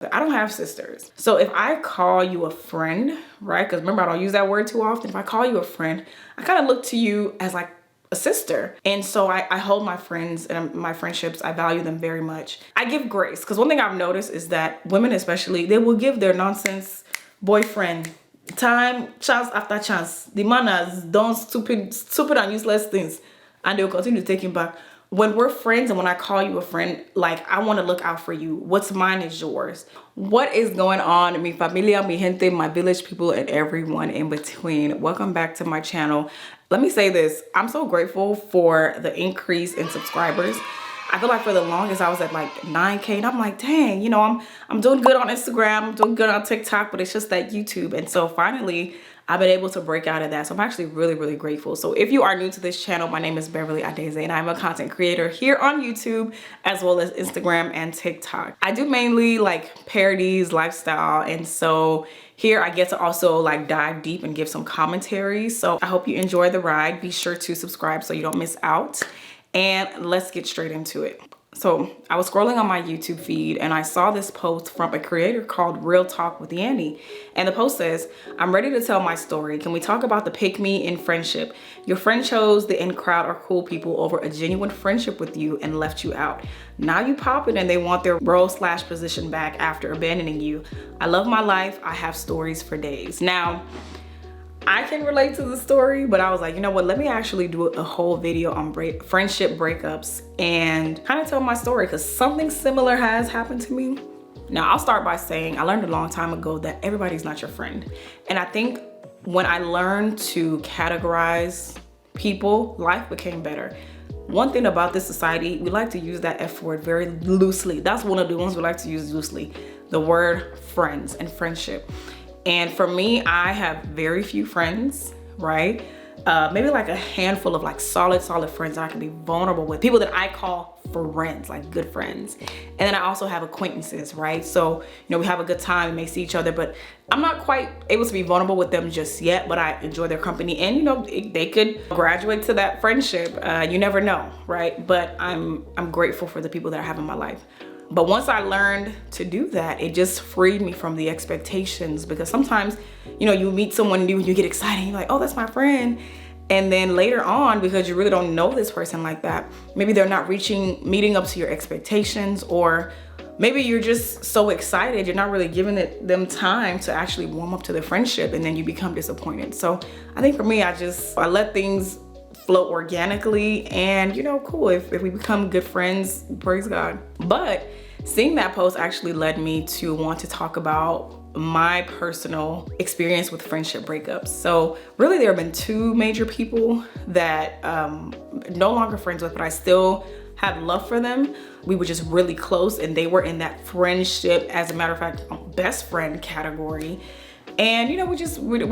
I don't have sisters. So if I call you a friend, right? Because remember, I don't use that word too often. If I call you a friend, I kind of look to you as like a sister. And so I hold my friends and my friendships, I value them very much. I give grace, because one thing I've noticed is that women especially, they will give their nonsense boyfriend time, chance after chance. The man has done stupid and useless things, and they'll continue to take him back. When we're friends and when I call you a friend, like, I want to look out for you. What's mine is yours. What is going on, mi familia, mi gente, my village people, and everyone in between? Welcome back to my channel. Let me say this. I'm so grateful for the increase in subscribers. I feel like for the longest I was at like 9K, and I'm like, dang, you know, I'm doing good on Instagram, I'm doing good on TikTok, but it's just that YouTube. And so finally I've been able to break out of that. So I'm actually really, really grateful. So if you are new to this channel, my name is Beverly Adeze, and I'm a content creator here on YouTube as well as Instagram and TikTok. I do mainly like parodies, lifestyle, and so here I get to also like dive deep and give some commentary. So I hope you enjoy the ride. Be sure to subscribe so you don't miss out. And let's get straight into it. So I was scrolling on my YouTube feed and I saw this post from a creator called Real Talk with Yanni. And the post says, I'm ready to tell my story. Can we talk about the pick me in friendship? Your friend chose the in crowd or cool people over a genuine friendship with you and left you out. Now you popping and they want their role/position back after abandoning you. I love my life. I have stories for days. Now, I can relate to the story, but I was like, you know what, let me actually do a whole video on friendship breakups and kind of tell my story, because something similar has happened to me. Now, I'll start by saying I learned a long time ago that everybody's not your friend. And I think when I learned to categorize people, life became better. One thing about this society, we like to use that F word very loosely. That's one of the ones we like to use loosely, the word friends and friendship. And for me, I have very few friends, right? Maybe like a handful of like solid friends that I can be vulnerable with. People that I call friends, like good friends. And then I also have acquaintances, right? So, you know, we have a good time, we may see each other, but I'm not quite able to be vulnerable with them just yet, but I enjoy their company. And, you know, they could graduate to that friendship. You never know, right? But I'm grateful for the people that I have in my life. But once I learned to do that, it just freed me from the expectations, because sometimes, you know, you meet someone new and you get excited, you're like, oh, that's my friend. And then later on, because you really don't know this person like that, maybe they're not meeting up to your expectations, or maybe you're just so excited, you're not really giving them time to actually warm up to the friendship, and then you become disappointed. So I think for me, I let things flow organically, and you know, cool, if we become good friends, praise God. But seeing that post actually led me to want to talk about my personal experience with friendship breakups. So really there have been two major people that no longer friends with, but I still have love for them. We were just really close, and they were in that friendship, as a matter of fact, best friend category. And you know, we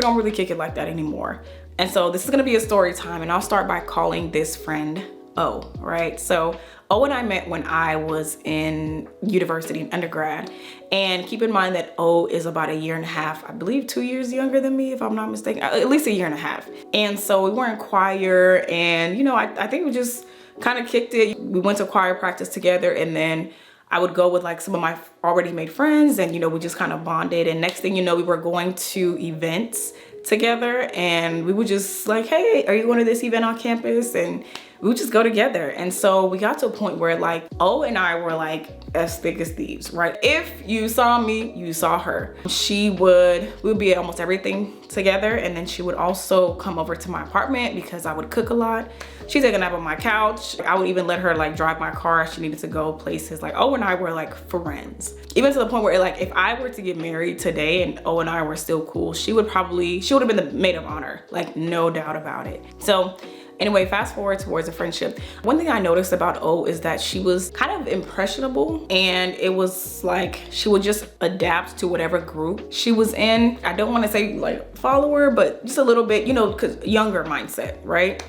don't really kick it like that anymore. And so this is gonna be a story time, and I'll start by calling this friend O, right? So O and I met when I was in university, in undergrad. And keep in mind that O is about 1.5 years, I believe 2 years younger than me, if I'm not mistaken, at least 1.5 years. And so we were in choir, and you know, I think we just kind of kicked it. We went to choir practice together, and then I would go with like some of my already made friends, and you know, we just kind of bonded. And next thing you know, we were going to events together, and we would just like, hey, are you going to this event on campus? And we would just go together. And so we got to a point where like O and I were like as thick as thieves, right? If you saw me, you saw her. We would be at almost everything together. And then she would also come over to my apartment because I would cook a lot. She'd take a nap on my couch. I would even let her like drive my car if she needed to go places. Like O and I were like friends. Even to the point where like if I were to get married today and O and I were still cool, she would have been the maid of honor, like no doubt about it. So anyway, fast forward towards a friendship. One thing I noticed about O is that she was kind of impressionable, and it was like she would just adapt to whatever group she was in. I don't want to say like follower, but just a little bit, you know, because younger mindset, right?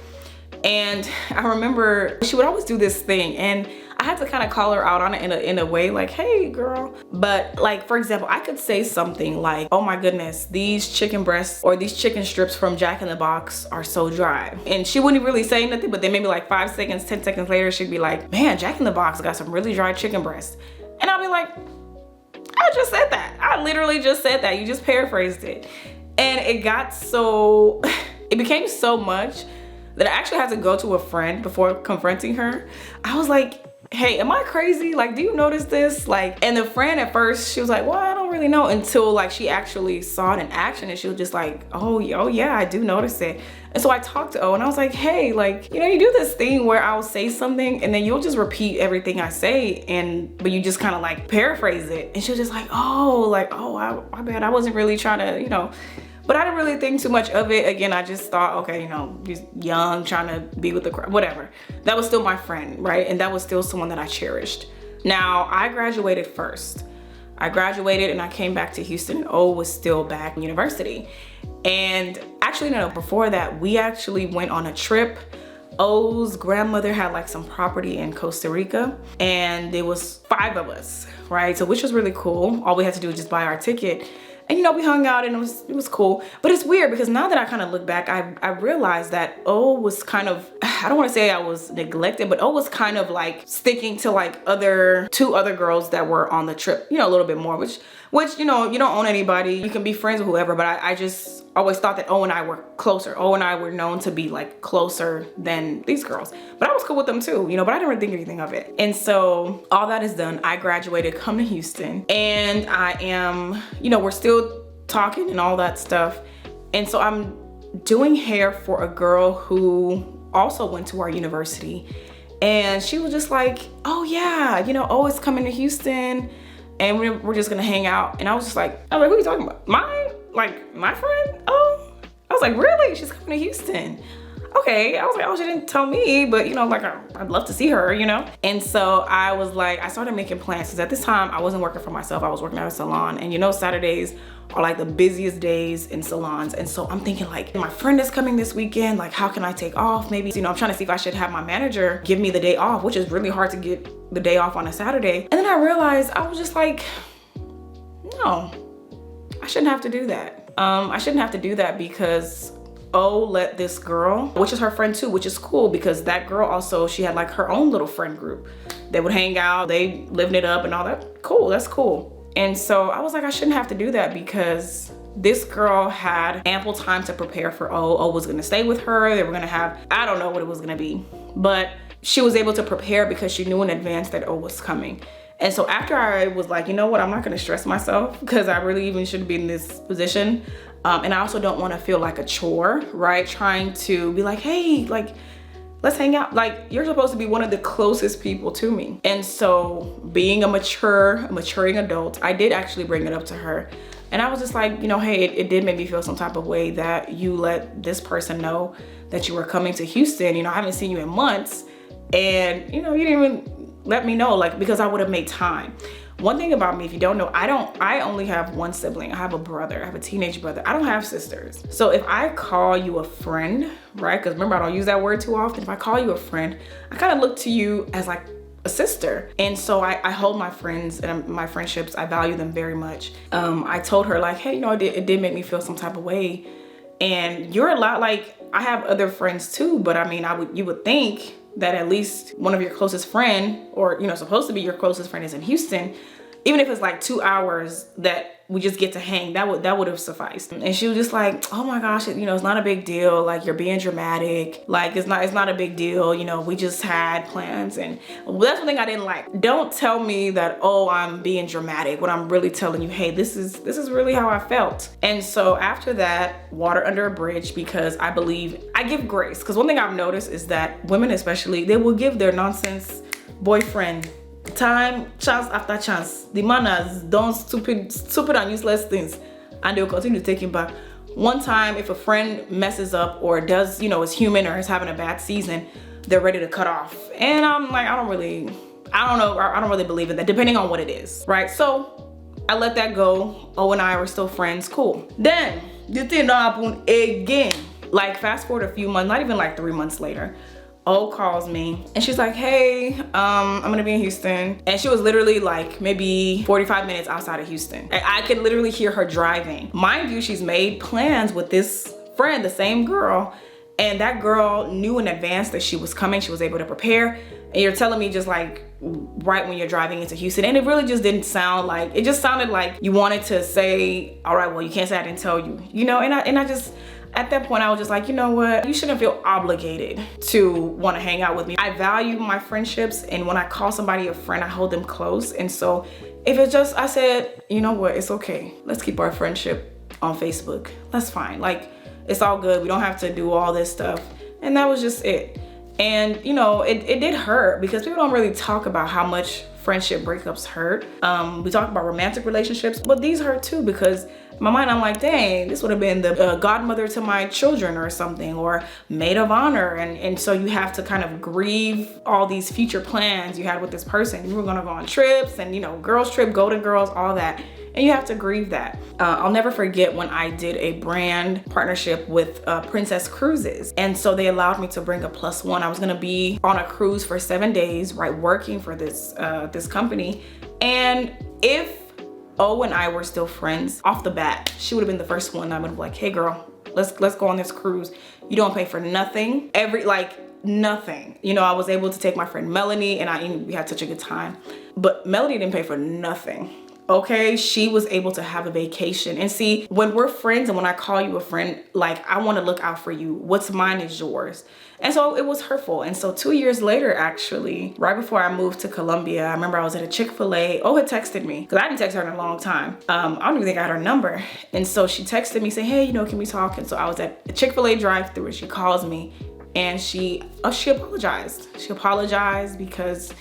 And I remember she would always do this thing, and I had to kind of call her out on it in a way like, hey girl. But like, for example, I could say something like, oh my goodness, these chicken breasts or these chicken strips from Jack in the Box are so dry. And she wouldn't really say nothing, but then maybe like 5 seconds, 10 seconds later, she'd be like, man, Jack in the Box got some really dry chicken breasts. And I'll be like, I just said that. I literally just said that. You just paraphrased it. And it got so, it became so much that I actually had to go to a friend before confronting her. I was like, hey, am I crazy? Like, do you notice this? Like, and the friend at first, she was like, well, I don't really know, until like she actually saw it in action, and she was just like, oh yeah, I do notice it. And so I talked to O, and I was like, hey, like, you know, you do this thing where I'll say something and then you'll just repeat everything I say, but you just kind of like paraphrase it. And she was just like, oh, my bad. I wasn't really trying to, you know, but I didn't really think too much of it. Again, I just thought, okay, you know, just young, trying to be with the crowd, whatever. That was still my friend, right? And that was still someone that I cherished. Now, I graduated first. I graduated and I came back to Houston, and O was still back in university. And actually, no, before that, we actually went on a trip. O's grandmother had like some property in Costa Rica, and there was 5 of us, right? So which was really cool. All we had to do was just buy our ticket. And you know, we hung out and it was cool. But it's weird because now that I kind of look back, I realized that O was kind of, I don't want to say I was neglected, but O was kind of like sticking to like 2 other girls that were on the trip, you know, a little bit more, which, you know, you don't own anybody. You can be friends with whoever, but I just always thought that O and I were closer. O and I were known to be like closer than these girls. But I was cool with them too, you know, but I didn't really think anything of it. And so all that is done. I graduated, come to Houston, and I am, you know, we're still talking and all that stuff. And so I'm doing hair for a girl who also went to our university. And she was just like, oh yeah, you know, O is coming to Houston and we're just gonna hang out. And I was like, who are you talking about? My friend? Oh, I was like, really? She's coming to Houston. Okay, I was like, oh, she didn't tell me, but you know, like I'd love to see her, you know? And so I was like, I started making plans, because at this time I wasn't working for myself, I was working at a salon. And you know, Saturdays are like the busiest days in salons. And so I'm thinking like, my friend is coming this weekend, like how can I take off? Maybe, you know, I'm trying to see if I should have my manager give me the day off, which is really hard to get the day off on a Saturday. And then I realized, I was just like, no, I shouldn't have to do that. I shouldn't have to do that because O let this girl, which is her friend too, which is cool because that girl also, she had like her own little friend group. They would hang out, they lived it up and all that. Cool, that's cool. And so I was like, I shouldn't have to do that because this girl had ample time to prepare for O. O was gonna stay with her. They were gonna have, I don't know what it was gonna be, but she was able to prepare because she knew in advance that O was coming. And so after I was like, you know what, I'm not gonna stress myself because I really even shouldn't be in this position. And I also don't wanna feel like a chore, right? Trying to be like, hey, like, let's hang out. Like, you're supposed to be one of the closest people to me. And so being a maturing adult, I did actually bring it up to her. And I was just like, you know, hey, it did make me feel some type of way that you let this person know that you were coming to Houston. You know, I haven't seen you in months. And, you know, you didn't even let me know, like, because I would have made time. One thing about me, if you don't know, I only have one sibling. I have a brother, I have a teenage brother. I don't have sisters. So if I call you a friend, right? Because remember, I don't use that word too often. If I call you a friend, I kind of look to you as like a sister. And so I hold my friends and my friendships, I value them very much. I told her like, hey, you know, it did make me feel some type of way. And you're a lot like, I have other friends too, but I mean, you would think that at least one of your closest friend, or, you know, supposed to be your closest friend, is in Houston. Even if it's like 2 hours that we just get to hang, that would have sufficed. And she was just like, oh my gosh, you know, it's not a big deal. Like, you're being dramatic. Like, it's not a big deal. You know, we just had plans. And that's one thing I didn't like. Don't tell me that, oh, I'm being dramatic, when I'm really telling you, hey, this is really how I felt. And so after that, water under a bridge, because I believe I give grace. Because one thing I've noticed is that women especially, they will give their nonsense boyfriend time, chance after chance. The man has done stupid and useless things, and they'll continue to take him back. One time, if a friend messes up or does, you know, is human or is having a bad season, they're ready to cut off. And I'm like, I don't really believe in that, depending on what it is, right? So I let that go. O and I were still friends, cool. Then the thing don't happen again. Like, fast forward a few months, not even like 3 months later, O calls me and she's like, hey, I'm gonna be in Houston. And she was literally like maybe 45 minutes outside of Houston. And I could literally hear her driving. Mind you, she's made plans with this friend, the same girl, And that girl knew in advance that she was coming. She was able to prepare. And you're telling me just like right when you're driving into Houston. And it really just didn't sound like, it just sounded like you wanted to say, all right, well, you can't say I didn't tell you, you know? And I just, at that point, I was just like, you know what? You shouldn't feel obligated to want to hang out with me. I value my friendships. And when I call somebody a friend, I hold them close. And so if it's just, I said, you know what? It's okay. Let's keep our friendship on Facebook. That's fine. Like, it's all good. We don't have to do all this stuff. And that was just it. And you know, it did hurt because people don't really talk about how much friendship breakups hurt. We talk about romantic relationships, but these hurt too, because in my mind, I'm like, dang, this would have been the godmother to my children or something, or maid of honor. And so you have to kind of grieve all these future plans you had with this person. You were gonna go on trips and, you know, girls trip, Golden Girls, all that. And you have to grieve that. I'll never forget when I did a brand partnership with Princess Cruises. And so they allowed me to bring a +1. I was gonna be on a cruise for 7 days, right, working for this company. And if O and I were still friends, off the bat, she would have been the first one. I would have like, hey girl, let's go on this cruise. You don't pay for nothing. Nothing. You know, I was able to take my friend Melanie and we had such a good time. But Melanie didn't pay for nothing. Okay, she was able to have a vacation. And see, when we're friends and when I call you a friend, like, I want to look out for you. What's mine is yours. And so it was hurtful. And so 2 years later, actually, right before I moved to Colombia, I remember I was at a Chick-fil-A. Oh, had texted me because I didn't text her in a long time. I don't even think I had her number. And so she texted me saying, hey, you know, can we talk? And so I was at a Chick-fil-A drive-thru and she calls me and she apologized. She apologized because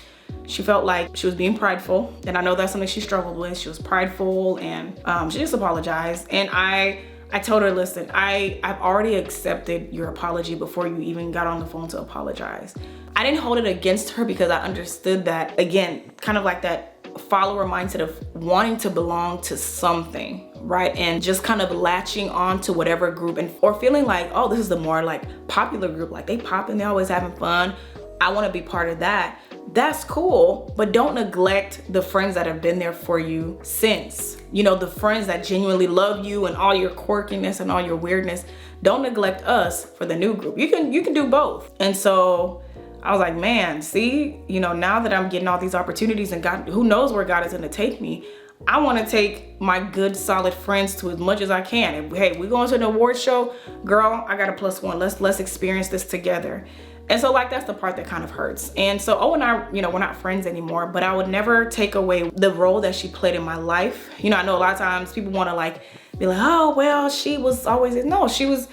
she felt like she was being prideful. And I know that's something she struggled with. She was prideful and she just apologized. And I told her, listen, I've already accepted your apology before you even got on the phone to apologize. I didn't hold it against her because I understood that, again, kind of like that follower mindset of wanting to belong to something, right? And just kind of latching on to whatever group or feeling like, oh, this is the more like popular group. Like they popping, they're always having fun. I want to be part of that. That's cool, but don't neglect the friends that have been there for you since. You know, the friends that genuinely love you and all your quirkiness and all your weirdness. Don't neglect us for the new group. You can do both. And so I was like, man, see, you know, now that I'm getting all these opportunities and God, who knows where God is gonna take me, I wanna take my good, solid friends to as much as I can. And hey, we're going to an award show, girl, I got a +1. Let's experience this together. And so like, that's the part that kind of hurts. And so O and I, you know, we're not friends anymore, but I would never take away the role that she played in my life. You know, I know a lot of times people want to like, be like, oh, well, she was always, no, she was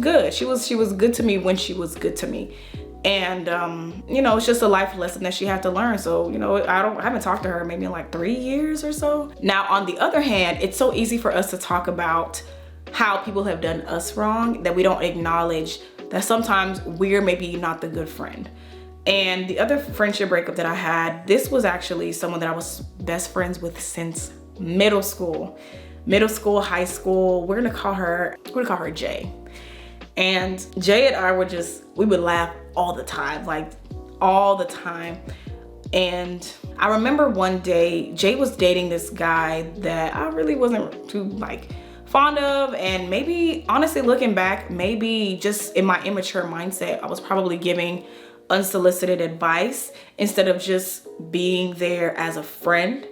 good. She was good to me when she was good to me. And, you know, it's just a life lesson that she had to learn. So, you know, I haven't talked to her maybe in like 3 years or so. Now, on the other hand, it's so easy for us to talk about how people have done us wrong that we don't acknowledge that sometimes we're maybe not the good friend. And the other friendship breakup that I had, this was actually someone that I was best friends with since middle school, high school. We're gonna call her Jay. And Jay and I we would laugh all the time, like all the time. And I remember one day, Jay was dating this guy that I really wasn't too like fond of, and maybe honestly looking back, maybe just in my immature mindset, I was probably giving unsolicited advice instead of just being there as a friend,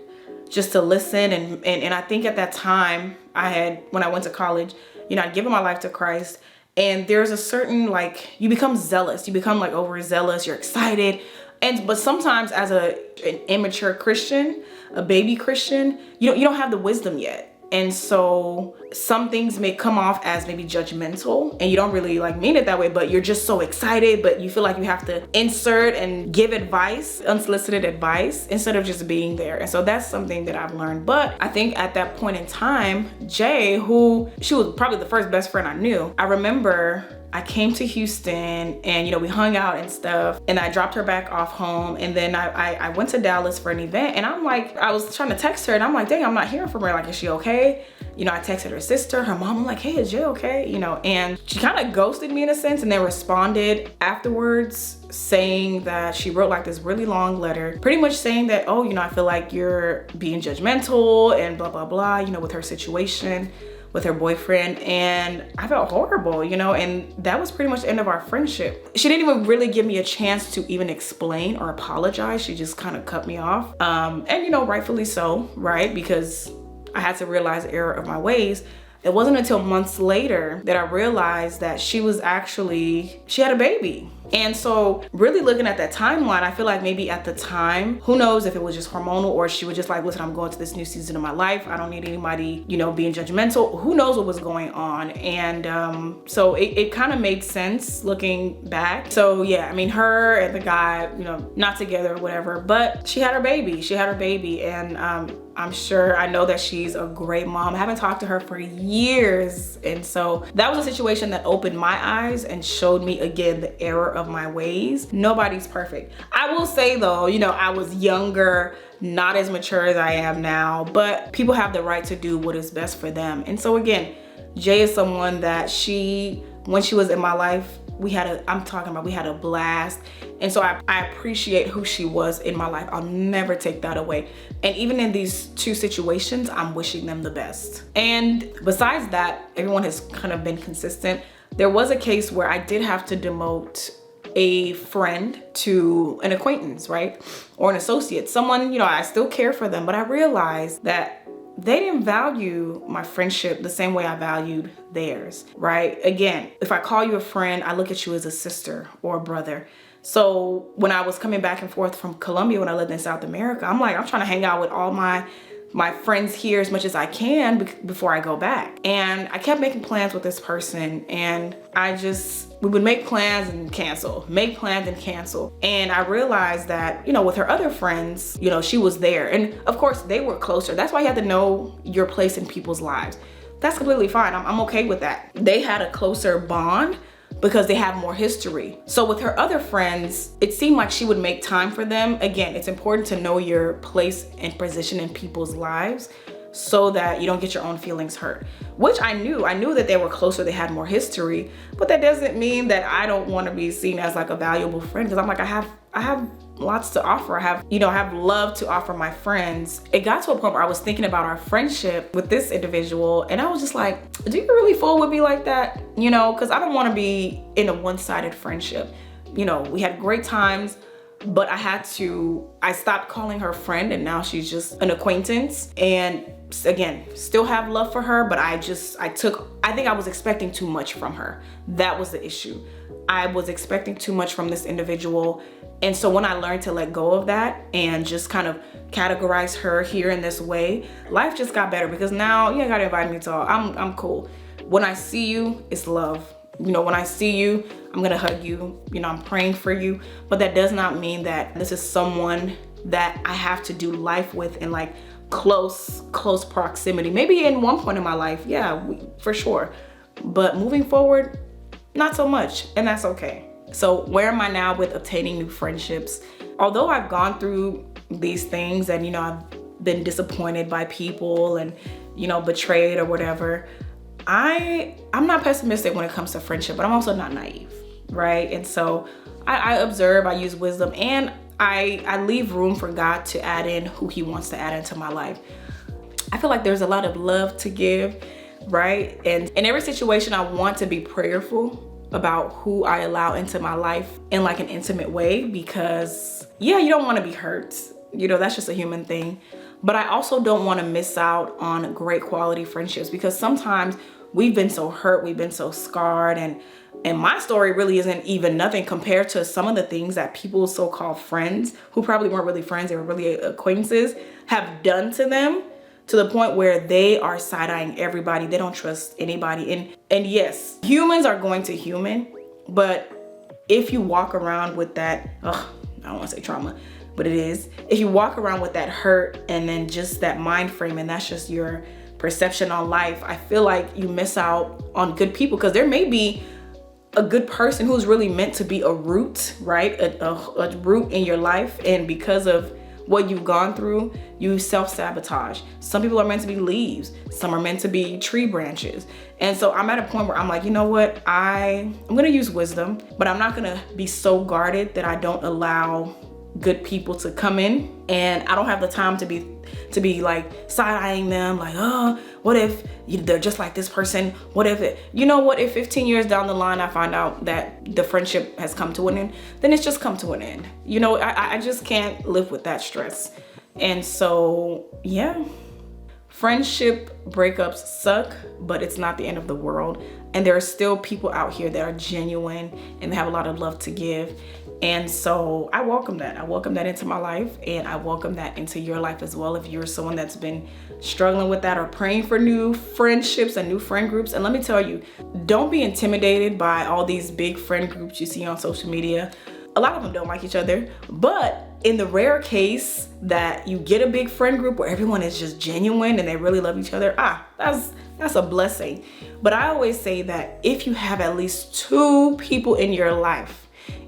just to listen. And I think at that time when I went to college, you know, I'd given my life to Christ, and there's a certain, like, you become zealous, you become like overzealous, you're excited. But sometimes as an immature Christian, a baby Christian, you don't have the wisdom yet. And so some things may come off as maybe judgmental and you don't really like mean it that way, but you're just so excited, but you feel like you have to insert and give advice, unsolicited advice, instead of just being there. And so that's something that I've learned. But I think at that point in time, Jay, she was probably the first best friend I knew. I remember I came to Houston and, you know, we hung out and stuff, and I dropped her back off home. And then I went to Dallas for an event, and I'm like, I was trying to text her and I'm like, dang, I'm not hearing from her. Like, is she okay? You know, I texted her sister, her mom. I'm like, hey, is Jay okay? You know, and she kind of ghosted me in a sense, and then responded afterwards saying that she wrote like this really long letter, pretty much saying that, oh, you know, I feel like you're being judgmental and blah, blah, blah, you know, with her situation. with her boyfriend, and I felt horrible, you know, and that was pretty much the end of our friendship. She didn't even really give me a chance to even explain or apologize. She just kind of cut me off. And you know, rightfully so, right? Because I had to realize the error of my ways. It wasn't until months later that I realized that she had a baby. And so really looking at that timeline, I feel like maybe at the time, who knows if it was just hormonal or she was just like, listen, I'm going to this new season of my life. I don't need anybody, you know, being judgmental. Who knows what was going on? And so it kind of made sense looking back. So yeah, I mean, her and the guy, you know, not together or whatever, but she had her baby. And I know that she's a great mom. I haven't talked to her for years. And so that was a situation that opened my eyes and showed me again the error of my ways. Nobody's perfect. I will say though, you know, I was younger, not as mature as I am now, but people have the right to do what is best for them. And so again, Jay is someone that when she was in my life, we had a blast. And so I appreciate who she was in my life. I'll never take that away. And even in these two situations, I'm wishing them the best. And besides that, everyone has kind of been consistent. There was a case where I did have to demote a friend to an acquaintance, right? Or an associate, someone, you know, I still care for them, but I realized that they didn't value my friendship the same way I valued theirs, right? Again, if I call you a friend, I look at you as a sister or a brother. So when I was coming back and forth from Colombia when I lived in South We I'm trying to hang out with all my friends here as much as I can before I go back. And I kept making plans with this person, and we would make plans and cancel. And I realized that, you know, with her other friends, you know, she was there. And of course they were closer. That's why you have to know your place in people's lives. That's completely fine. I'm okay with that. They had a closer bond because they have more history. So with her other friends, it seemed like she would make time for them. Again, it's important to know your place and position in people's lives so that you don't get your own feelings hurt, which I knew that they were closer, they had more history, but that doesn't mean that I don't want to be seen as like a valuable friend, because I'm like, I have lots to offer. I have love to offer my friends. It got to a point where I was thinking about our friendship with this individual, and I was just like, do you really fool with me like that? You know, because I don't want to be in a one-sided friendship. You know, we had great times, but I stopped calling her friend, and now she's just an acquaintance. And again, still have love for her, but I think I was expecting too much from her. That was the issue. I was expecting too much from this individual. And so when I learned to let go of that and just kind of categorize her here in this way, life just got better, because now you ain't gotta invite me to all. I'm cool. When I see you, it's love. You know, when I see you, I'm gonna hug you. You know, I'm praying for you. But that does not mean that this is someone that I have to do life with in like close proximity. Maybe in one point in my life, yeah, for sure. But moving forward, not so much, and that's okay. So where am I now with obtaining new friendships? Although I've gone through these things and, you know, I've been disappointed by people and, you know, betrayed or whatever, I'm not pessimistic when it comes to friendship, but I'm also not naive, right? And so I observe, I use wisdom, and I leave room for God to add in who he wants to add into my life. I feel like there's a lot of love to give, right? And in every situation, I want to be prayerful about who I allow into my life in like an intimate way, because yeah, you don't want to be hurt. You know, that's just a human thing. But I also don't want to miss out on great quality friendships, because sometimes we've been so hurt, we've been so scarred, and my story really isn't even nothing compared to some of the things that people, so-called friends, who probably weren't really friends, they were really acquaintances, have done to them, to the point where they are side-eyeing everybody. They don't trust anybody. And yes, humans are going to human, but if you walk around with that, I don't want to say trauma, but it is. If you walk around with that hurt and then just that mind frame, and that's just your perception on life, I feel like you miss out on good people, because there may be a good person who's really meant to be a root, right? A root in your life, and because of what you've gone through, you self-sabotage. Some people are meant to be leaves, some are meant to be tree branches. And so I'm at a point where I'm like, you know what, I'm gonna use wisdom, but I'm not gonna be so guarded that I don't allow good people to come in, and I don't have the time to be like side-eyeing them, like, oh, What if they're just like this person? What if you know what, if 15 years down the line I find out that the friendship has come to an end, then it's just come to an end. You know, I just can't live with that stress. And so, yeah. Friendship breakups suck, but it's not the end of the world. And there are still people out here that are genuine and they have a lot of love to give. And so I welcome that. I welcome that into my life, and I welcome that into your life as well. If you're someone that's been struggling with that or praying for new friendships and new friend groups. And let me tell you, don't be intimidated by all these big friend groups you see on social media. A lot of them don't like each other, but in the rare case that you get a big friend group where everyone is just genuine and they really love each other, that's a blessing. But I always say that if you have at least two people in your life,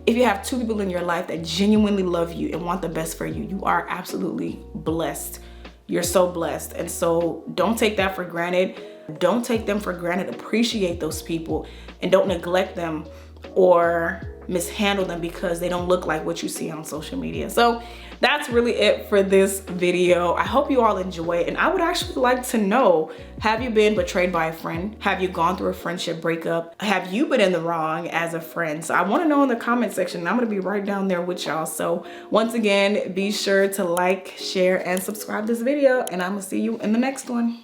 if you have two people in your life that genuinely love you and want the best for you, you are absolutely blessed. You're so blessed. And so don't take that for granted. Don't take them for granted. Appreciate those people and don't neglect them or mishandle them because they don't look like what you see on social media. So that's really it for this video. I hope you all enjoy it, and I would actually like to know, have you been betrayed by a friend? Have you gone through a friendship breakup? Have you been in the wrong as a friend? So I want to know in the comment section, and I'm going to be right down there with y'all. So once again, be sure to like, share, and subscribe this video, and I'm going to see you in the next one.